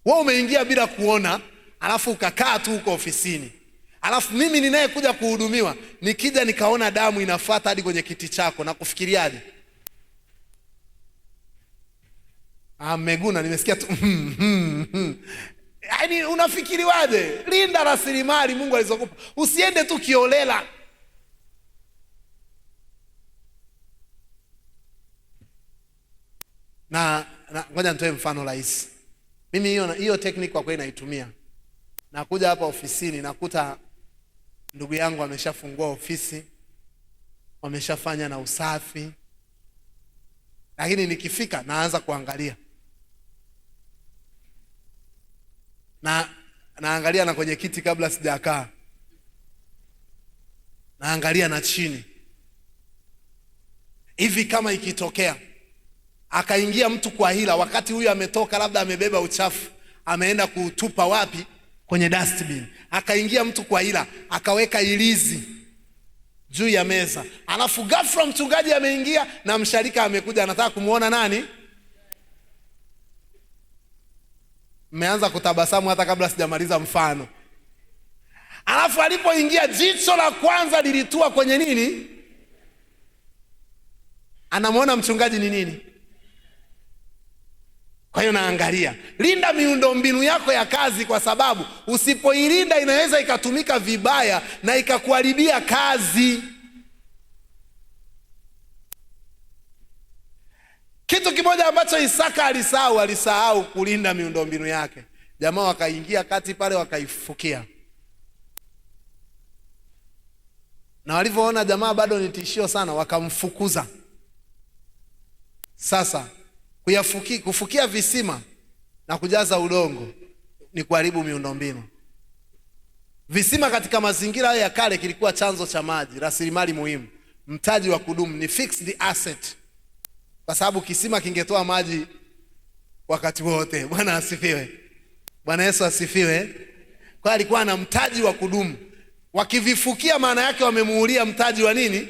Wewe umeingia bila kuona, alafu ukakaa tu huko ofisini. Alafu mimi ninayekuja kuhudumiwa, nikija nikaona damu inafuata hadi kwenye kiti chako, na kufikiriaje? Meguna, nimesikia tu. Yaani unafikiriwaje? Linda rasilimali Mungu alizokupa. Usiende tu kiolela. Na ngoja nitoe mfano rahisi. Mimi hiyo technique kwa kweli naitumia. Nakuja hapa ofisini, nakuta ndugu yangu ameshafungua ofisi, wameshafanya na usafi. Lakini nikifika naanza kuangalia. Naangalia na kwenye kiti kabla sijakaa. Naangalia na chini. Hivi kama ikitokea akaingia mtu kwa hila, wakati huyu ametoka labda amebeba uchafu, ameenda kutupa wapi? Kwenye dustbin. Akaingia mtu kwa hila, akaweka ilizi juu ya meza. Alafu ghafla mchungaji ameingia na msharika amekuja, anataka kumuona nani? Mmeanza kutabasamu hata kabla sijamaliza mfano. Alafu alipoingia, jicho la kwanza lilitua kwenye nini? Anamuona mchungaji ni nini? Kwa hiyo naangalia. Linda miundombinu yako ya kazi, kwa sababu usipoilinda inaweza ikatumika vibaya na ikakuharibia kazi. Kitu kimoja ambacho Isaka alisahau kulinda miundombinu yake. Jamaa wakaingia kati pale wakaifukia. Na walivyoona jamaa bado ni tishio sana, wakamfukuza. Sasa kufukia visima na kujaza udongo ni kuharibu miundombinu. Visima katika mazingira ya kale kilikuwa chanzo cha maji, rasilimali muhimu, mtaji wa kudumu, ni fixed asset. Kwa sababu kisima kingetoa maji wakati wote. Bwana asifiwe. Bwana Yesu asifiwe. Kwa alikuwa na mtaji wa kudumu. Wakivifukia maana yake wamemuulia mtaji wa nini?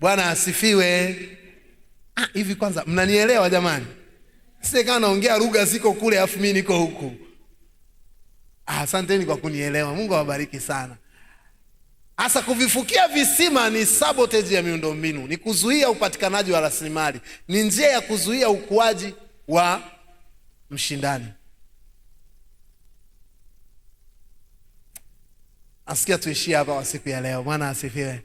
Bwana asifiwe. Hivi kwanza mnanielewa jamani? Sisi kama naongea lugha ziko kule afu mimi niko huku. Asanteni kwa kunielewa. Mungu awabariki sana. Asa kuvifukia visima ni sabotage ya miundombinu, ni kuzuia upatikanaji wa rasilimali, ni njia ya kuzuia ukuaji wa mshindani. Asikia tuishie hapa kwa siku ya leo. Bwana asifiwe.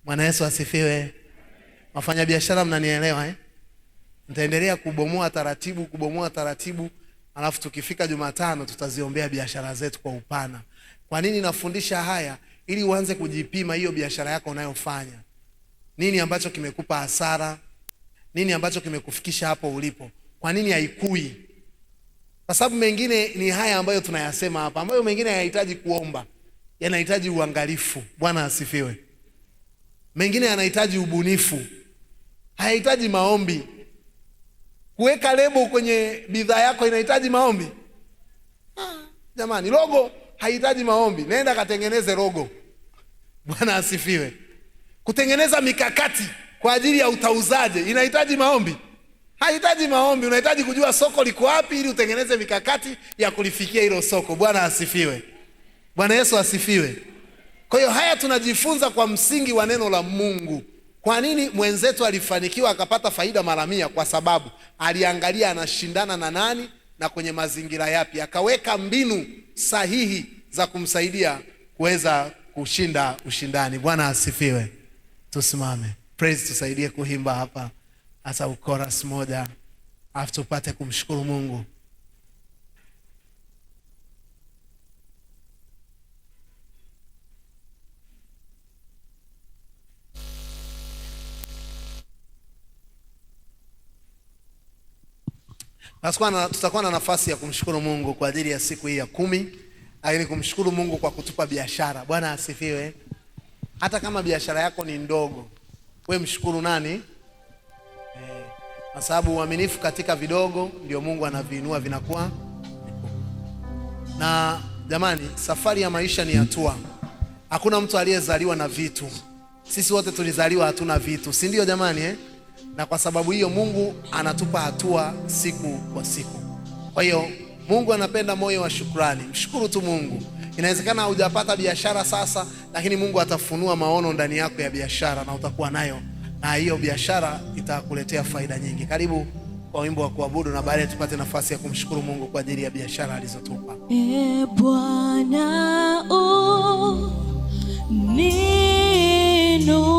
Bwana Yesu asifiwe. Wafanya biashara mnanielewa Nitaendelea kubomoa taratibu, alafu tukifika Jumatano tutaziombea biashara zetu kwa upana. Kwa nini nafundisha haya? Ili uanze kujipima hiyo biashara yako unayofanya. Nini ambacho kimekupa hasara? Nini ambacho kimekufikisha hapo ulipo? Kwa nini haikui? Kwa sababu mengine ni haya ambayo tunayasema hapa, ambayo mengine hayahitaji kuomba, yanahitaji uangalifu. Bwana asifiwe. Mengine yanahitaji ubunifu, hayahitaji maombi. Kuweka lebo kwenye bidhaa yako inahitaji maombi? Jamani, logo haihitaji maombi. Nenda katengeneze logo. Bwana asifiwe. Kutengeneza mikakati kwa ajili ya utauzaje inahitaji maombi? Haihitaji maombi. Unahitaji kujua soko liko wapi ili utengeneze mikakati ya kulifikia hilo soko. Bwana asifiwe. Bwana Yesu asifiwe. Kwa hiyo haya tunajifunza kwa msingi wa neno la Mungu. Kwa nini mwenzetu alifanikiwa akapata faida mara 100? Kwa sababu aliangalia anashindana na nani na kwenye mazingira yapi, akaweka mbinu sahihi za kumsaidia kuweza kushinda ushindani. Bwana asifiwe. Tusimame. Praise tusaidie kuimba hapa hasa chorus moja, afu tupate kumshukuru Mungu. Tutakuwa na nafasi ya kumshukuru Mungu kwa ajili ya siku hii ya 10, lakini kumshukuru Mungu kwa kutupa biashara. Bwana asifiwe. Hata kama biashara yako ni ndogo, we mshukuru nani? Kwa sababu uaminifu katika vidogo ndio Mungu anaviinua vinakuwa. Na jamani, safari ya maisha ni hatua. Hakuna mtu aliyezaliwa na vitu. Sisi wote tulizaliwa hatuna vitu, si ndio jamani Na kwa sababu hiyo Mungu anatupa hatua siku kwa siku. Kwa hiyo Mungu anapenda moyo wa shukrani. Mshukuru tu Mungu. Inawezekana hujapata biashara sasa, lakini Mungu atafunua maono ndani yako ya biashara na utakuwa nayo, na hiyo biashara itakuletea faida nyingi. Karibu kwa wimbo wa kuabudu, na baadaye tupate nafasi ya kumshukuru Mungu kwa ajili ya biashara alizotupa. Bwana ninue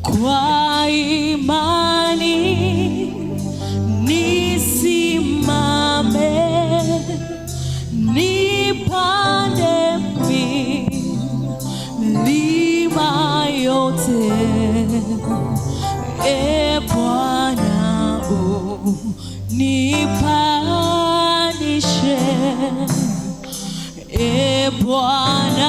kwa imani, nisimame, nipande milima yote. Bwana nipandishe, Bwana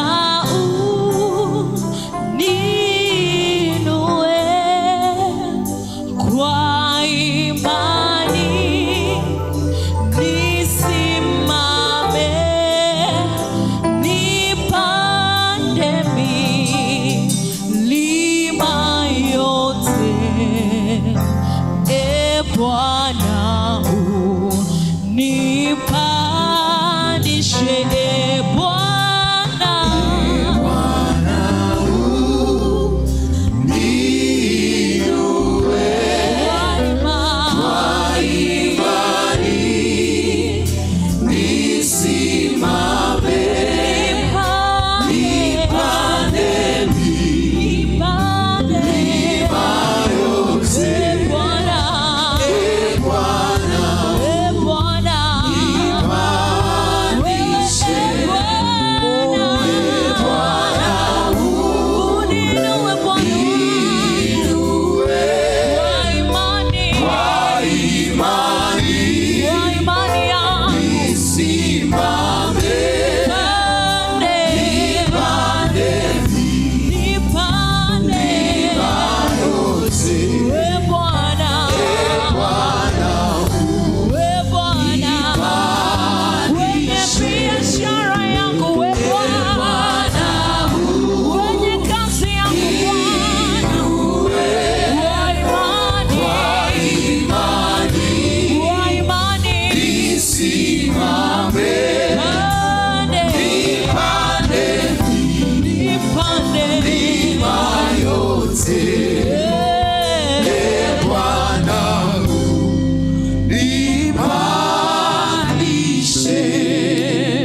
Bwana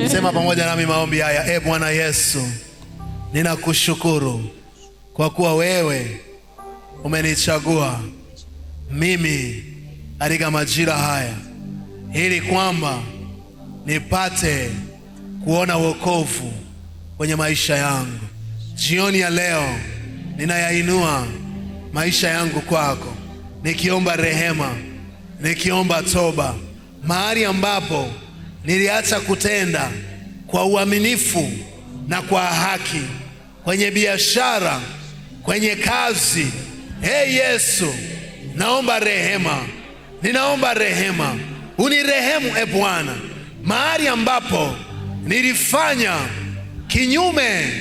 Sema pamoja nami maombi haya. Bwana Yesu, ninakushukuru kwa kuwa wewe umenichagua mimi katika majira haya ili kwamba nipate kuona wokovu kwenye maisha yangu. Jioni ya leo ninayainua maisha yangu kwako, nikiomba rehema, nikiomba toba mahali ambapo niliacha kutenda kwa uaminifu na kwa haki, kwenye biashara, kwenye kazi. Yesu, naomba rehema, ninaomba rehema, unirehemu Bwana, mahali ambapo nilifanya kinyume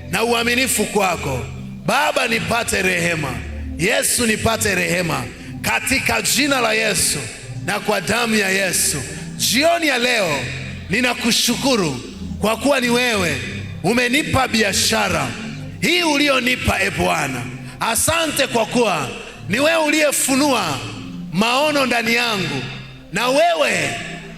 na uaminifu kwako. Baba, nipate rehema. Yesu, nipate rehema katika jina la Yesu na kwa damu ya Yesu. Jioni ya leo ninakushukuru kwa kuwa ni wewe umenipa biashara hii ulionipa Bwana. Asante kwa kuwa ni wewe uliyefunua maono ndani yangu, na wewe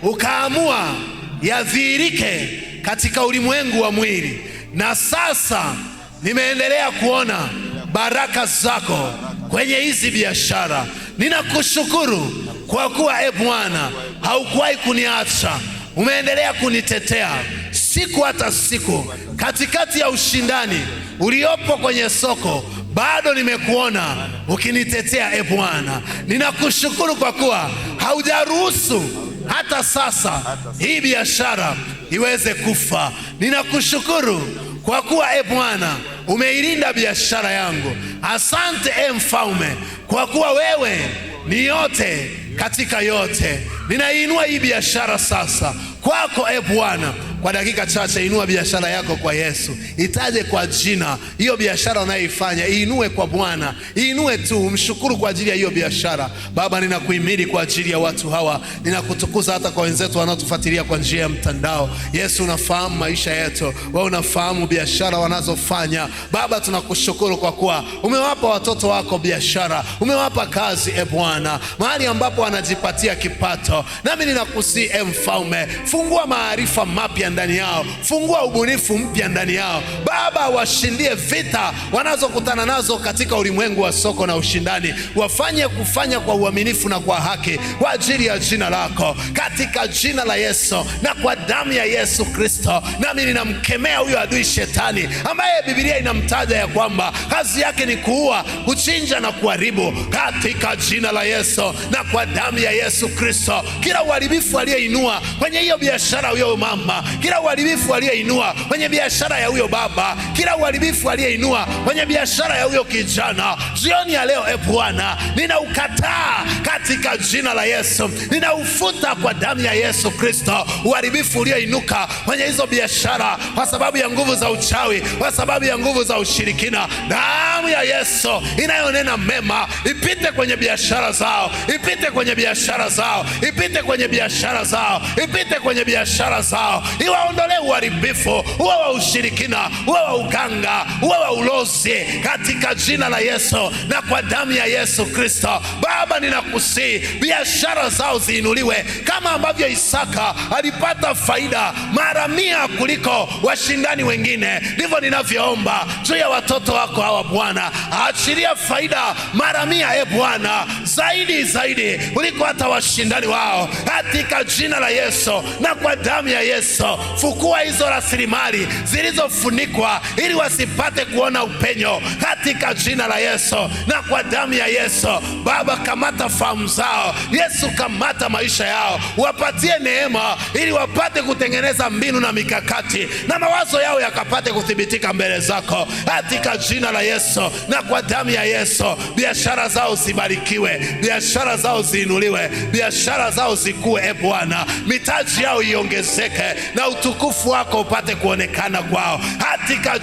ukaamua yadhihirike katika ulimwengu wa mwili, na sasa nimeendelea kuona baraka zako kwenye hizi biashara. Ninakushukuru kwa kuwa Bwana haukuwahi kuniacha, umeendelea kunitetea siku hata siku. Katikati ya ushindani uliopo kwenye soko, bado nimekuona ukinitetea Bwana. Ninakushukuru kwa kuwa haujaruhusu hata sasa hii biashara iweze kufa. Ninakushukuru kwa kuwa Bwana umeilinda biashara yangu. Asante Mfalme, kwa kuwa wewe ni yote katika yote. Ninainua hii biashara sasa kwako Bwana. Kwa dakika chache inua biashara yako kwa Yesu, itaje kwa jina. Hiyo biashara unayoifanya iinue kwa Bwana, iinue tu, umshukuru kwa ajili ya hiyo biashara. Baba, ninakuhimidi kwa ajili ya watu hawa, ninakutukuza hata kwa wenzetu wanaotufuatilia kwa njia ya mtandao. Yesu, unafahamu maisha yetu, wewe unafahamu biashara wanazofanya. Baba, tunakushukuru kwa kuwa umewapa watoto wako biashara, umewapa kazi Bwana, mahali ambapo wanajipatia kipato. Nami ninakusihi Mfalme, fungua maarifa mapya ndani yao, fungua ubunifu mpya ndani yao. Baba, washindie vita wanazokutana nazo katika ulimwengu wa soko na ushindani. Wafanye kufanya kwa uaminifu na kwa haki kwa ajili ya jina lako, katika jina la Yesu na kwa damu ya Yesu Kristo. Nami ninamkemea huyo adui Shetani, ambaye Biblia inamtaja ya kwamba kazi yake ni kuua, kuchinja na kuharibu, katika jina la Yesu na kwa damu ya Yesu Kristo. Kila uharibifu aliyeinua kwenye hiyo biashara huyo mama, kila uharibifu aliyeinua kwenye biashara ya huyo baba, kila uharibifu aliyeinua kwenye biashara ya huyo kijana, jioni ya leo Bwana, ninaukataa katika jina la Yesu. Ninaufuta kwa damu ya Yesu Kristo uharibifu ulioinuka kwenye hizo biashara kwa sababu ya nguvu za uchawi, kwa sababu ya nguvu za ushirikina. Damu ya Yesu inayonena mema ipite kwenye biashara zao, ipite kwenye biashara zao, ipite kwenye biashara zao, ipite kwenye biashara zao. Iwaondolee uharibifu, uwe wa ushirikina, uwe wa uganga, uwe wa ulozi, katika jina la Yesu na kwa damu ya Yesu Kristo. Baba, ninakusihi biashara zao ziinuliwe, kama ambavyo Isaka alipata faida mara 100 kuliko washindani wengine. Ndivyo ninavyoomba juu ya watoto wako hawa Bwana, achilia faida mara 100 Bwana, zaidi kuliko hata washindani wao, katika jina la Yesu na kwa damu ya Yesu. Fukua hizo rasilimali zilizofunikwa ili wasipate kuona upenyo, katika jina la Yesu na kwa damu ya Yesu. Baba, kamata fahamu zao Yesu, kamata maisha yao, wapatie neema ili wapate kutengeneza mbinu na mikakati, na mawazo yao yakapate kuthibitika mbele zako, katika jina la Yesu na kwa damu ya Yesu. Biashara zao zibarikiwe, biashara zao ziinuliwe, biashara zao zikue Bwana, mitaji yao iongezeke na utukufu wako upate kuonekana kwao, katika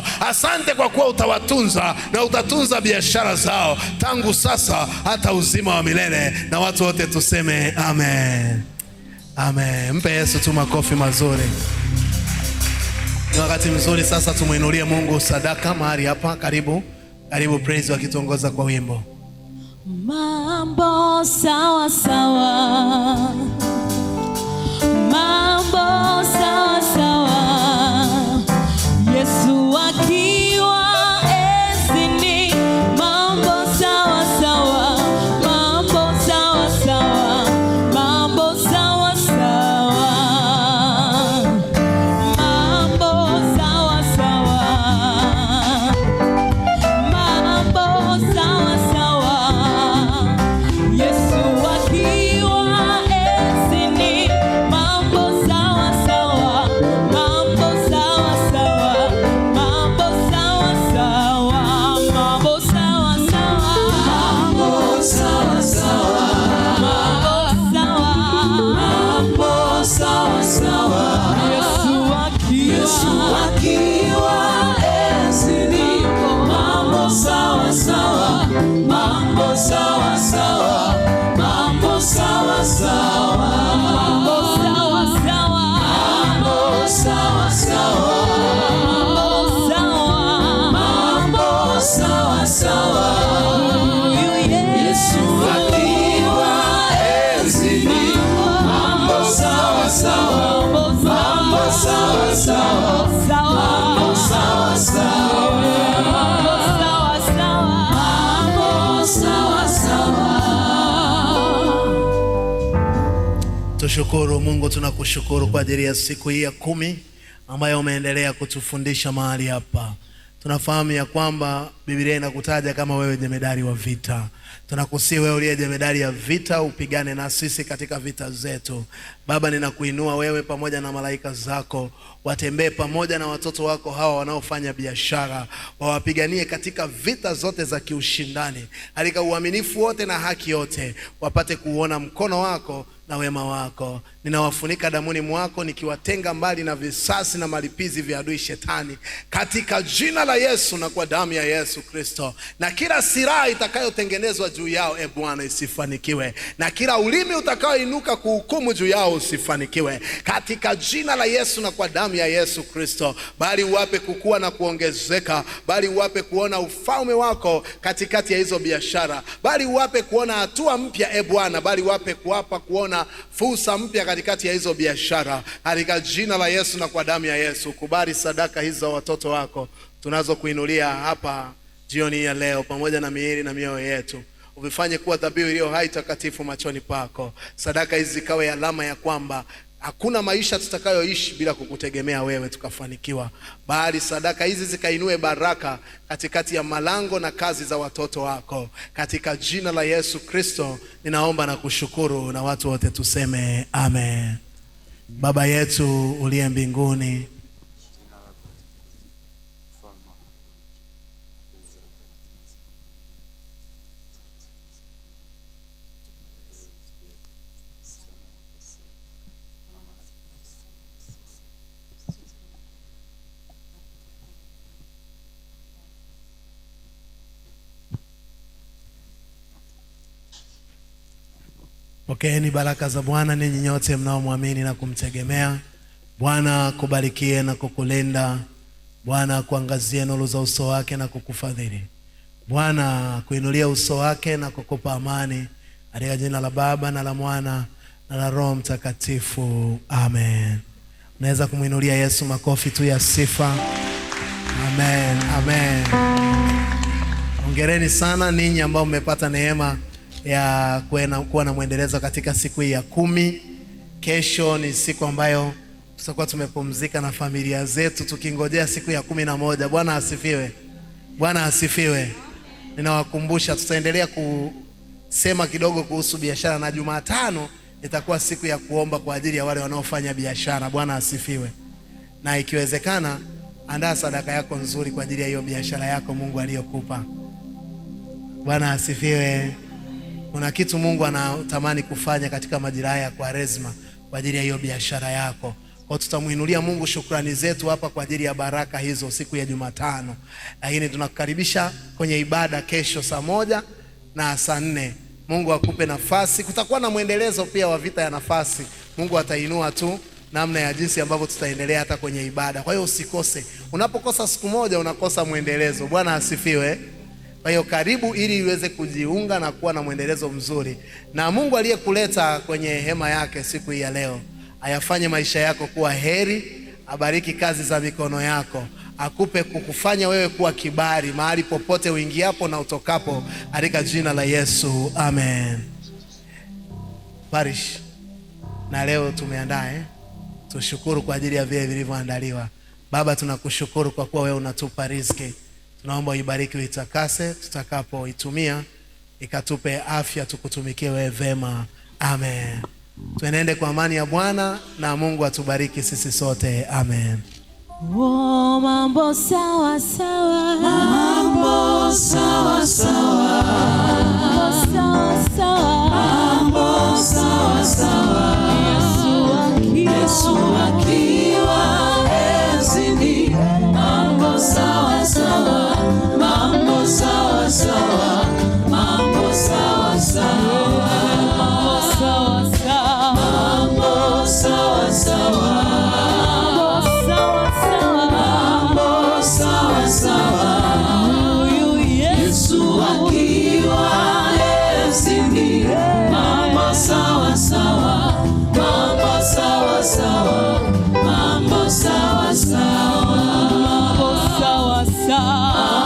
zao. Asante kwa kuwa utawatunza na utatunza biashara zao tangu sasa hata uzima wa milele, na watu wote tuseme amen. Amen. Mpe Yesu tu makofi mazuri. Ni wakati mzuri sasa tumuinulie Mungu sadaka mahali hapa. Karibu praise wakituongoza kwa wimbo. Mambo sawa sawa, mambo sawa sawa, Yesu akiwa enzini. Mambo sawa sawa, mambo sawa sawa, mambo sawa sawa, mambo sawa sawa, mambo sawa sawa, Yesu akiwa enzini. Mambo sawa sawa, mambo sawa sawa, mambo sawa sawa, mambo sawa sawa, mambo sawa sawa, mambo sawa sawa, Yesu akiwa enzini. Mambo sawa sawa, mambo sawa sawa, mambo sawa sawa, mambo sawa sawa, mambo sawa sawa, mambo sawa sawa, Yesu akiwa enzini. Mambo sawa sawa, mambo sawa sawa, mambo sawa sawa, mambo sawa sawa. Tushukuru Mungu, tunakushukuru kwa ajili ya siku hii ya 10 ambayo umeendelea kutufundisha mahali hapa. Tunafahamu ya kwamba Biblia inakutaja kama wewe jemedari wa vita. Tunakusihi wewe uliye jemedari ya vita upigane na sisi katika vita zetu. Baba, ninakuinua wewe pamoja na malaika zako, watembee pamoja na watoto wako hawa wanaofanya biashara, wawapiganie katika vita zote za kiushindani, katika uaminifu wote na haki yote, wapate kuona mkono wako na wema wako. Ninawafunika damuni mwako, nikiwatenga mbali na visasi na malipizi vya adui shetani, katika jina la Yesu na kwa damu ya Yesu Kristo. Na kila silaha itakayotengenezwa juu yao, Bwana, isifanikiwe, na kila ulimi utakaoinuka kuhukumu juu yao usifanikiwe, katika jina la Yesu na kwa damu ya Yesu Kristo. Bali uwape kukua na kuongezeka, bali uwape kuona ufalme wako katikati ya hizo biashara, bali uwape kuona hatua mpya, Bwana, bali uwape kuona fursa mpya katikati ya hizo biashara, katika jina la Yesu na kwa damu ya Yesu. Kubali sadaka hizo za watoto wako tunazokuinulia hapa jioni ya leo, pamoja na miili na mioyo yetu, uvifanye kuwa dhabihu iliyo hai takatifu machoni pako. Sadaka hizi zikawe alama ya kwamba hakuna maisha tutakayoishi bila kukutegemea wewe tukafanikiwa, bali sadaka hizi zikainue baraka katikati ya malango na kazi za watoto wako, katika jina la Yesu Kristo ninaomba na kushukuru, na watu wote tuseme amen. Baba yetu uliye mbinguni, pokeeni baraka za Bwana ninyi nyote mnaomwamini na kumtegemea. Bwana kubarikie na kukulinda. Bwana kuangazie nuru za uso wake na kukufadhili. Bwana kuinulia uso wake na kukupa amani, katika jina la Baba na la Mwana na la Roho Mtakatifu, amen. Unaweza kumuinulia Yesu makofi tu ya sifa. Amen, amen. Hongereni sana ninyi ambao mmepata neema ya kuwa na mwendelezo katika siku hii ya 10. Kesho ni siku ambayo tutakuwa tumepumzika na familia zetu tukingojea siku ya 11. Bwana asifiwe. Bwana asifiwe. Ninawakumbusha tutaendelea kusema kidogo kuhusu biashara, na Jumatano itakuwa siku ya kuomba kwa ajili ya wale wanaofanya biashara. Bwana asifiwe. Na ikiwezekana andaa sadaka yako nzuri kwa ajili ya hiyo biashara yako Mungu aliyokupa. Bwana asifiwe. Kuna kitu Mungu anatamani kufanya katika majira haya ya Kwaresma kwa ajili ya hiyo biashara yako. Kwa tutamuinulia Mungu shukrani zetu hapa kwa ajili ya baraka hizo siku ya Jumatano. Lakini tunakukaribisha kwenye ibada kesho saa 1 na saa 4. Mungu akupe nafasi. Kutakuwa na mwendelezo pia wa vita ya nafasi. Mungu atainua tu namna ya jinsi ambavyo tutaendelea hata kwenye ibada. Kwa hiyo usikose. Unapokosa siku moja unakosa mwendelezo. Bwana asifiwe. Kwa hiyo karibu ili uweze kujiunga na kuwa na mwendelezo mzuri. Na Mungu aliyekuleta kwenye hema yake siku hii ya leo, ayafanye maisha yako kuwa heri, abariki kazi za mikono yako, akupe kukufanya wewe kuwa kibali mahali popote uingiapo na utokapo, katika jina la Yesu, amen. Parish, na leo tumeandaa tushukuru kwa ajili ya vile vilivyoandaliwa. Baba, tunakushukuru kwa kuwa wewe unatupa riziki. Tunaomba uibariki, uitakase, tutakapoitumia ikatupe afya, tukutumikie wewe vema, amen. Tuenende kwa amani ya Bwana, na Mungu atubariki sisi sote, amen. Oh, mambo sawa sawa, mambo sawa sawa, mambo sawa sawa, mambo sawa sawa. Yesu akiwa enzini, mambo sawa sawa, mambo sawa sawa, mambo sawa sawa, mambo sawa sawa, mambo sawa sawa. Yesu akiwa enzini, mambo sawa sawa, mambo sawa sawa, mambo sawa sawa, mambo sawa sawa.